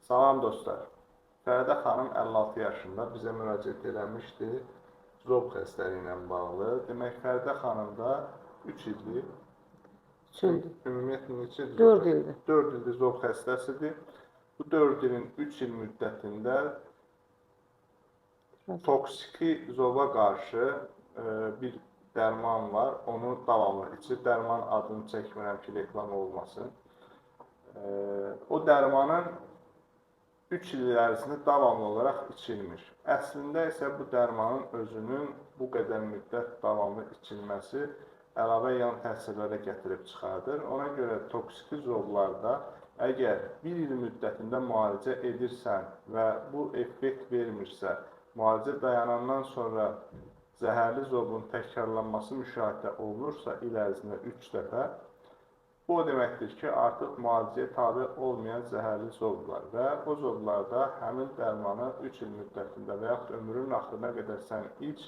Salam dostlar. Fəridə xanım 56 yaşında bizə müraciət eləmişdi zob xəstəliyi ilə bağlı. Demək, Fəridə xanımda 3 ildir. Ümumiyyətlə neçə ildir? 4 ildir. 4 ildir zob xəstəsidir. Bu 4 ilin 3 il müddətində toksiki zoba qarşı bir dərman var. Onu davamlı içir. Dərman adını çəkmirəm ki, reklam olmasın. O dərmanın 3 il ərzində davamlı olaraq içilmiş. Əslində isə bu dərmanın özünün bu qədər müddət davamlı içilməsi əlavə yan təsirlərə gətirib çıxardır. Ona görə toksiki zoblarda əgər 1 il müddətində müalicə edirsən və bu effekt vermirsə, müalicə dayanandan sonra zəhərli zobun təkrarlanması müşahidə olunursa il ərzində 3 dəfə, bu o deməkdir ki, artıq müalicəyə tabe olmayan zəhərli zoblar və o zoblarda həmin dərmanı 3 il müddətində və yaxud ömrünün axırına qədər sən iç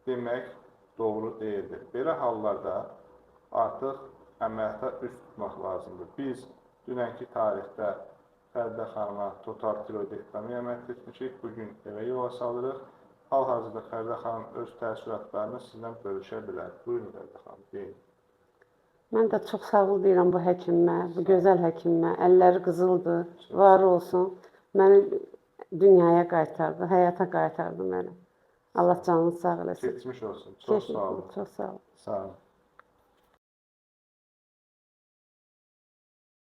demək doğru deyildir. Belə hallarda artıq əməliyyata üst tutmaq lazımdır. Biz dünənki tarixdə Fəridə xanıma total tiroidektomiya əməliyyat etmişik, bugün evə yola salırıq. Hal-hazırda Fəridə xanım öz təəssüratlarını sizlə bölüşə bilər. Buyurun Fəridə xanım, deyin. Mən də çox sağ ol deyirəm bu həkimə, bu gözəl həkimə. Əlləri qızıldır, var olsun. Məni dünyaya qaytardı, həyata qaytardı məni. Allah canını sağ eləsin. Keçmiş olsun. Çox sağ olun. Çox sağ ol. Sağ olun.